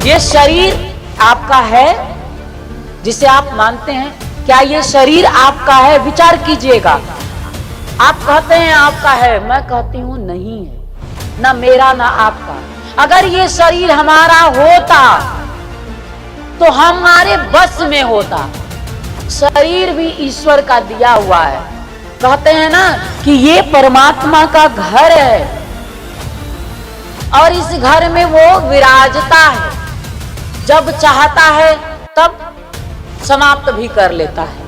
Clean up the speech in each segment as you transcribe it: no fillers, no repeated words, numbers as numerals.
ये शरीर आपका है जिसे आप मानते हैं, क्या ये शरीर आपका है? विचार कीजिएगा। आप कहते हैं आपका है, मैं कहती हूं नहीं है, ना मेरा ना आपका। अगर ये शरीर हमारा होता तो हमारे बस में होता। शरीर भी ईश्वर का दिया हुआ है। कहते हैं ना कि ये परमात्मा का घर है और इस घर में वो विराजता है, जब चाहता है तब समाप्त भी कर लेता है।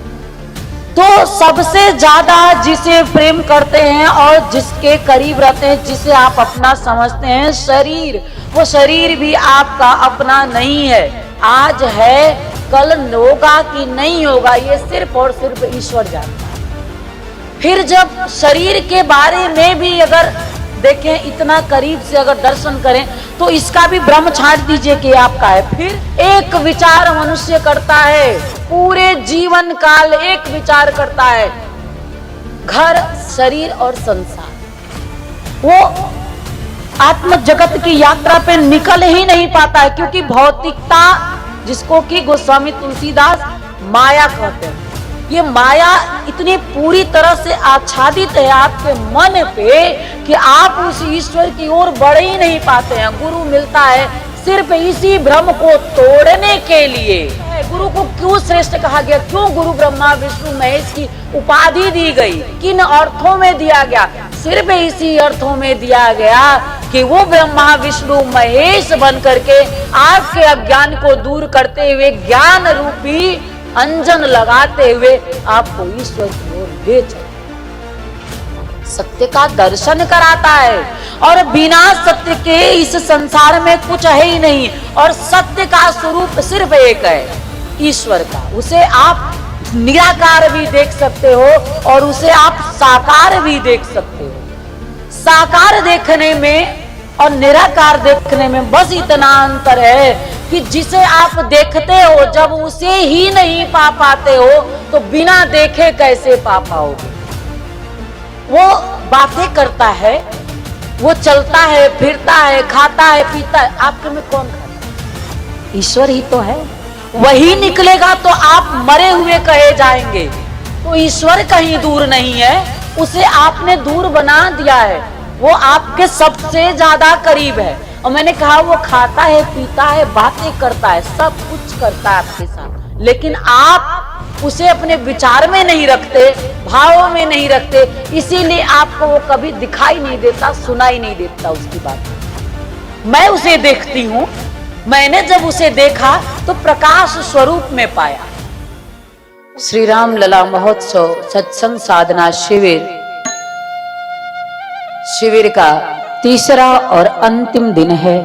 तो सबसे ज्यादा जिसे प्रेम करते हैं और जिसके करीब रहते हैं, जिसे आप अपना समझते हैं, शरीर, वो शरीर भी आपका अपना नहीं है। आज है, कल होगा कि नहीं होगा, ये सिर्फ और सिर्फ ईश्वर जानता है। फिर जब शरीर के बारे में भी अगर देखें, इतना करीब से अगर दर्शन करें, तो इसका भी भ्रम छांट दीजिए कि आपका है। फिर एक विचार मनुष्य करता है, पूरे जीवन काल एक विचार करता है, घर, शरीर और संसार। वो आत्म जगत की यात्रा पे निकल ही नहीं पाता है, क्योंकि भौतिकता, जिसको कि गोस्वामी तुलसीदास माया कहते हैं, ये माया इतनी पूरी तरह से आच्छादित है आपके मन पे कि आप उस ईश्वर की ओर बढ़ ही नहीं पाते हैं। गुरु मिलता है सिर्फ इसी भ्रम को तोड़ने के लिए। गुरु को क्यों श्रेष्ठ कहा गया? क्यों गुरु ब्रह्मा विष्णु महेश की उपाधि दी गई? किन अर्थों में दिया गया? सिर्फ इसी अर्थों में दिया गया कि वो ब्रह्मा विष्णु महेश बन करके आपके अज्ञान को दूर करते हुए, ज्ञान रूपी अंजन लगाते हुए आपको ईश्वर की ओर ले चले, सत्य का दर्शन कराता है। और बिना सत्य के इस संसार में कुछ है ही नहीं। और सत्य का स्वरूप सिर्फ एक है, ईश्वर का। उसे आप निराकार भी देख सकते हो और उसे आप साकार भी देख सकते हो। साकार देखने में और निराकार देखने में बस इतना अंतर है कि जिसे आप देखते हो, जब उसे ही नहीं पा पाते हो तो बिना देखे कैसे पा पाओगे? वो बातें करता है, वो चलता है, फिरता है, खाता है, पीता है, आपके में कौन खाता है? ईश्वर ही तो है। वही निकलेगा तो आप मरे हुए कहे जाएंगे। तो ईश्वर कहीं दूर नहीं है, उसे आपने दूर बना दिया है। वो आपके सबसे ज्यादा करीब है। और मैंने कहा वो खाता है, पीता है, बातें करता है, सब कुछ करता है आपके साथ, लेकिन आप उसे अपने विचार में नहीं रखते, भावों में नहीं रखते, इसीलिए आपको वो कभी दिखाई नहीं देता, सुनाई नहीं देता उसकी बात। मैं उसे देखती हूँ, मैंने जब उसे देखा तो प्रकाश स्वरूप में पाया। श्री राम लला महोत्सव सत्संग साधना शिविर का तीसरा और अंतिम दिन है।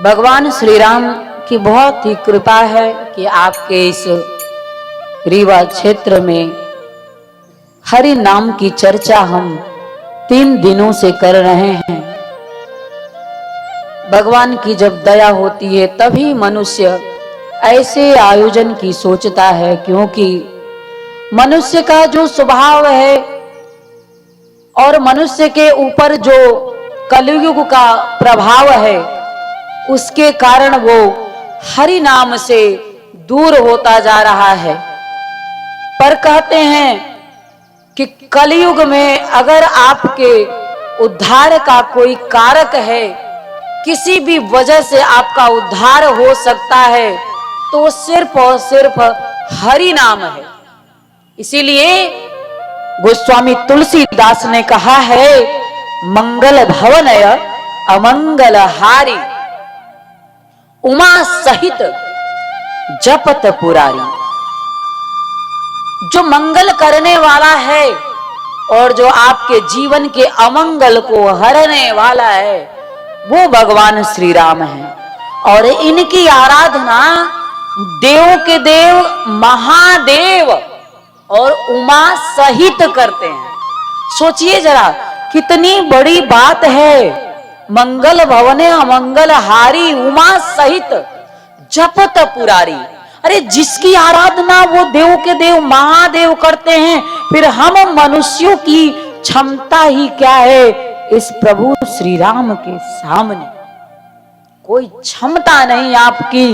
भगवान श्री राम की बहुत ही कृपा है कि आपके इस रीवा क्षेत्र में हरि नाम की चर्चा हम 3 दिनों से कर रहे हैं। भगवान की जब दया होती है तभी मनुष्य ऐसे आयोजन की सोचता है, क्योंकि मनुष्य का जो स्वभाव है और मनुष्य के ऊपर जो कलयुग का प्रभाव है, उसके कारण वो हरि नाम से दूर होता जा रहा है। पर कहते हैं कि कलयुग में अगर आपके उद्धार का कोई कारक है, किसी भी वजह से आपका उद्धार हो सकता है, तो सिर्फ और सिर्फ हरि नाम है। इसीलिए गोस्वामी तुलसीदास ने कहा है, मंगल भवनय अमंगल हारी, उमा सहित जपत पुरारी। जो मंगल करने वाला है और जो आपके जीवन के अमंगल को हरने वाला है, वो भगवान श्री राम है। और इनकी आराधना देव के देव महादेव और उमा सहित करते हैं। सोचिए जरा कितनी बड़ी बात है। मंगल भवने अमंगल हारी, उमा सहित जपत पुरारी। अरे जिसकी आराधना वो देव के देव महादेव करते हैं, फिर हम मनुष्यों की क्षमता ही क्या है इस प्रभु श्री राम के सामने। कोई क्षमता नहीं आपकी।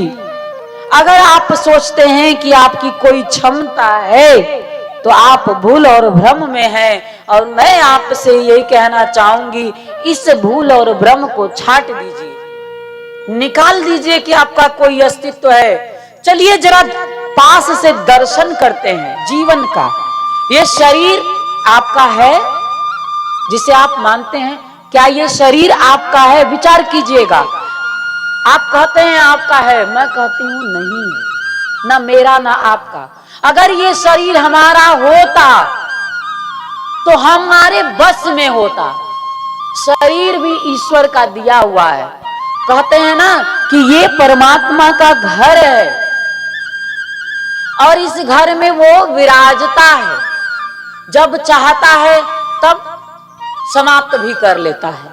अगर आप सोचते हैं कि आपकी कोई क्षमता है तो आप भूल और भ्रम में हैं। और मैं आपसे यही कहना चाहूंगी, इस भूल और भ्रम को छाट दीजिए, निकाल दीजिए कि आपका कोई अस्तित्व है। चलिए जरा पास से दर्शन करते हैं जीवन का। ये शरीर आपका है जिसे आप मानते हैं, क्या ये शरीर आपका है? विचार कीजिएगा। आप कहते हैं आपका है, मैं कहती हूं नहीं है, ना मेरा ना आपका। अगर ये शरीर हमारा होता तो हमारे बस में होता। शरीर भी ईश्वर का दिया हुआ है। कहते हैं ना कि ये परमात्मा का घर है और इस घर में वो विराजता है। जब चाहता है तब समाप्त भी कर लेता है।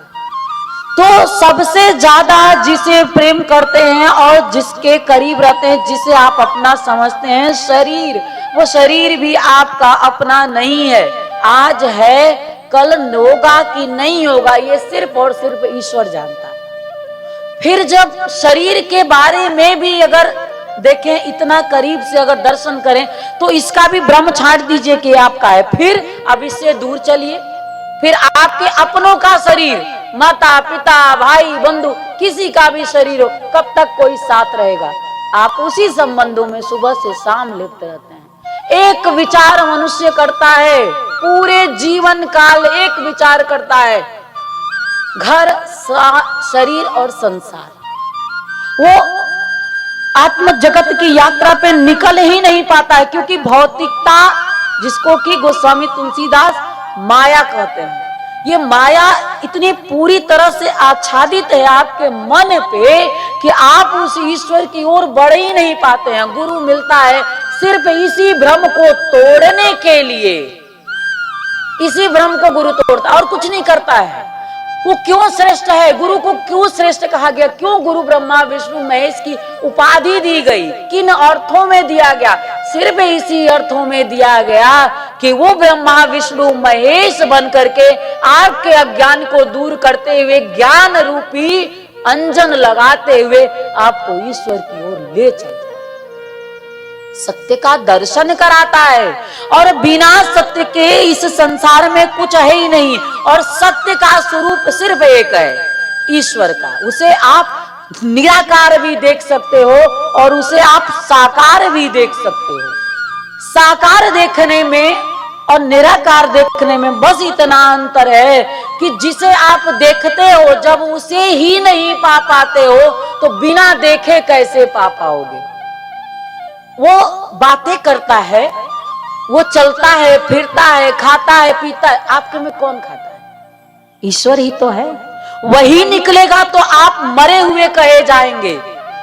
तो सबसे ज्यादा जिसे प्रेम करते हैं और जिसके करीब रहते हैं, जिसे आप अपना समझते हैं, शरीर, वो शरीर भी आपका अपना नहीं है। आज है, कल होगा कि नहीं होगा, ये सिर्फ और सिर्फ ईश्वर जानता है। फिर जब शरीर के बारे में भी अगर देखें, इतना करीब से अगर दर्शन करें, तो इसका भी भ्रम छाट दीजिए कि आपका है। फिर अब इससे दूर चलिए, फिर आपके अपनों का शरीर, माता पिता भाई बंधु किसी का भी शरीर हो, कब तक कोई साथ रहेगा? आप उसी संबंधों में सुबह से शाम लिप्त रहते हैं। एक विचार मनुष्य करता है, पूरे जीवन काल एक विचार करता है, घर, शरीर और संसार। वो आत्म जगत की यात्रा पे निकल ही नहीं पाता है, क्योंकि भौतिकता, जिसको कि गोस्वामी तुलसीदास माया कहते हैं, ये माया इतनी पूरी तरह से आच्छादित है आपके मन पे कि आप उस ईश्वर की ओर बढ़ ही नहीं पाते हैं। गुरु मिलता है सिर्फ इसी भ्रम को तोड़ने के लिए। इसी भ्रम को गुरु तोड़ता और कुछ नहीं करता है। वो क्यों श्रेष्ठ है? गुरु को क्यों श्रेष्ठ कहा गया? क्यों गुरु ब्रह्मा विष्णु महेश की उपाधि दी गई? किन अर्थों में दिया गया? सिर्फ इसी अर्थों में दिया गया कि वो ब्रह्मा विष्णु महेश बन करके आपके अज्ञान को दूर करते हुए, ज्ञान रूपी अंजन लगाते हुए आपको ईश्वर की ओर ले चलता है, सत्य का दर्शन कराता है। और बिना सत्य के इस संसार में कुछ है ही नहीं। और सत्य का स्वरूप सिर्फ एक है, ईश्वर का। उसे आप निराकार भी देख सकते हो और उसे आप साकार भी देख सकते हो। साकार देखने में और निराकार देखने में बस इतना अंतर है कि जिसे आप देखते हो, जब उसे ही नहीं पा पाते हो तो बिना देखे कैसे पा पाओगे? वो बातें करता है, वो चलता है, फिरता है, खाता है, पीता है, आपके में कौन खाता है? ईश्वर ही तो है। वही निकलेगा तो आप मरे हुए कहे जाएंगे।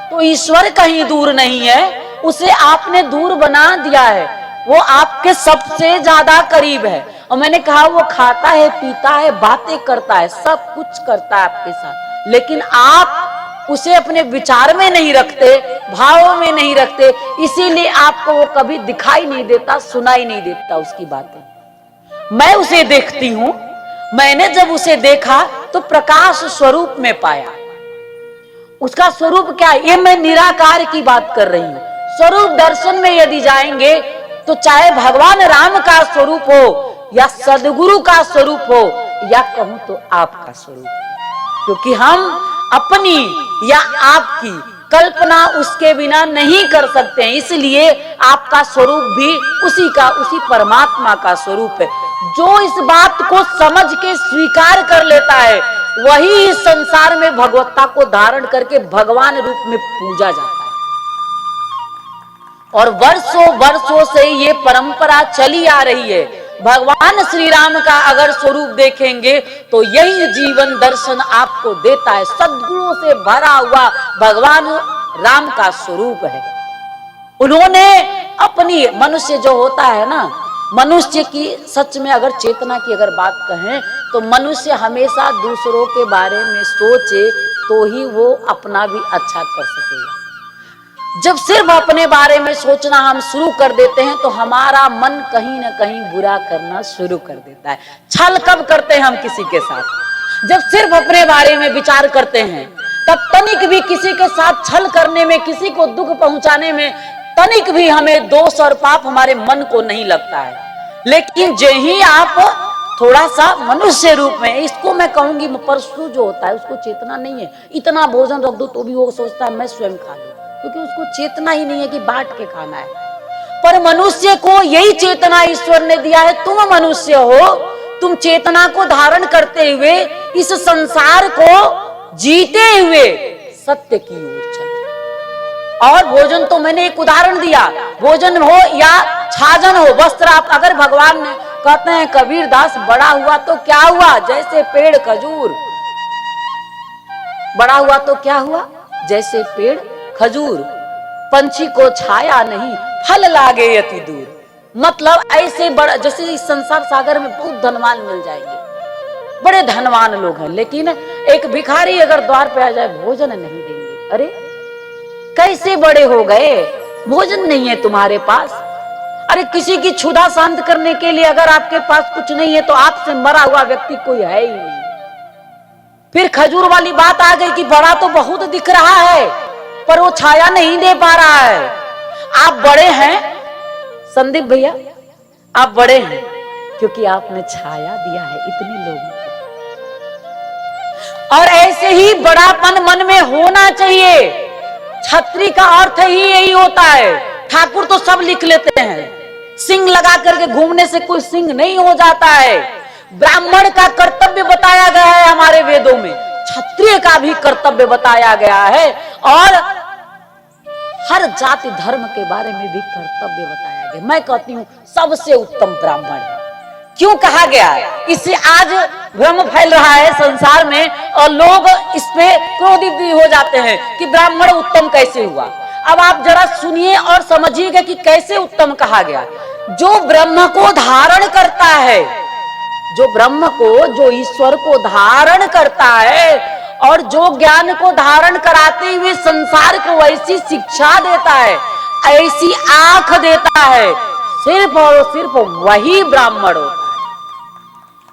तो ईश्वर कहीं दूर नहीं है, उसे आपने दूर बना दिया है। वो आपके सबसे ज्यादा करीब है। और मैंने कहा वो खाता है, पीता है, बातें करता है, सब कुछ करता है आपके साथ, लेकिन आप उसे अपने विचार में नहीं रखते, भावों में नहीं रखते, इसीलिए आपको वो कभी दिखाई नहीं देता, सुनाई नहीं देता उसकी बातें। मैं उसे देखती हूं, मैंने जब उसे देखा तो प्रकाश स्वरूप में पाया। उसका स्वरूप क्या है? ये मैं निराकार की बात कर रही हूं। स्वरूप दर्शन में यदि जाएंगे तो चाहे भगवान राम का स्वरूप हो या सदगुरु का स्वरूप हो या कहूं तो आपका स्वरूप, क्योंकि हम अपनी या आपकी कल्पना उसके बिना नहीं कर सकते हैं। इसलिए आपका स्वरूप भी उसी का, उसी परमात्मा का स्वरूप है। जो इस बात को समझ के स्वीकार कर लेता है, वही इस संसार में भगवत्ता को धारण करके भगवान रूप में पूजा जाता है। और वर्षों वर्षों से ये परंपरा चली आ रही है। भगवान श्री राम का अगर स्वरूप देखेंगे तो यही जीवन दर्शन आपको देता है। सद्गुणों से भरा हुआ भगवान राम का स्वरूप है। उन्होंने अपनी, मनुष्य जो होता है ना, मनुष्य की सच में अगर चेतना की अगर बात कहें तो मनुष्य हमेशा दूसरों के बारे में सोचे तो ही वो अपना भी अच्छा कर सकेगा। जब सिर्फ अपने बारे में सोचना हम शुरू कर देते हैं तो हमारा मन कहीं ना कहीं बुरा करना शुरू कर देता है। छल कब करते हैं हम किसी के साथ? जब सिर्फ अपने बारे में विचार करते हैं, तब तनिक भी किसी के साथ छल करने में, किसी को दुख पहुंचाने में तनिक भी हमें दोष और पाप हमारे मन को नहीं लगता है। लेकिन जो ही आप थोड़ा सा मनुष्य रूप में, इसको मैं कहूंगी परशु जो होता है उसको चेतना नहीं है, इतना भोजन रख दो तो भी वो सोचता है मैं स्वयं खा लूं, क्योंकि उसको चेतना ही नहीं है कि बांट के खाना है। पर मनुष्य को यही चेतना ईश्वर ने दिया है। तुम मनुष्य हो, तुम चेतना को धारण करते हुए इस संसार को जीते हुए सत्य की ओर चलो। और भोजन तो मैंने एक उदाहरण दिया, भोजन हो या छाजन हो, वस्त्र आप, अगर भगवान ने कहते हैं कबीर दास बड़ा हुआ तो क्या हुआ, जैसे पेड़ खजूर, बड़ा हुआ तो क्या हुआ, जैसे पेड़ खजूर, पंछी को छाया नहीं फल लागे अति दूर। मतलब ऐसे बड़ा, जैसे इस संसार सागर में बहुत धनवान मिल जाएंगे, बड़े धनवान लोग हैं, लेकिन एक भिखारी अगर द्वार पे आ जाए भोजन नहीं देंगे। अरे कैसे बड़े हो गए, भोजन नहीं है तुम्हारे पास। अरे किसी की क्षुधा शांत करने के लिए अगर आपके पास कुछ नहीं है तो आपसे मरा हुआ व्यक्ति कोई है ही नहीं। फिर खजूर वाली बात आ गई कि बड़ा तो बहुत दिख रहा है पर वो छाया नहीं दे पा रहा है। आप बड़े हैं संदीप भैया, आप बड़े हैं क्योंकि आपने छाया दिया है इतने लोगों को। और ऐसे ही बड़ापन मन में होना चाहिए। छत्री का अर्थ ही यही होता है। ठाकुर तो सब लिख लेते हैं, सिंह लगा करके घूमने से कोई सिंह नहीं हो जाता है। ब्राह्मण का कर्तव्य बताया गया है हमारे वेदों में, क्षत्रिय का भी कर्तव्य बताया गया है, और हर जाति धर्म के बारे में भी कर्तव्य बताया गया। मैं कहती हूं सबसे उत्तम ब्राह्मण है। क्यों कहा गया है? इससे आज भ्रम फैल रहा है संसार में और लोग इस पे क्रोधित भी हो जाते हैं कि ब्राह्मण उत्तम कैसे हुआ। अब आप जरा सुनिए और समझिएगा कि कैसे उत्तम कहा गया। जो ब्रह्म को धारण करता है, जो ब्रह्म को, जो ईश्वर को धारण करता है और जो ज्ञान को धारण कराते हुए संसार को ऐसी शिक्षा देता है, ऐसी आंख देता है, सिर्फ और सिर्फ वही ब्राह्मण होता है।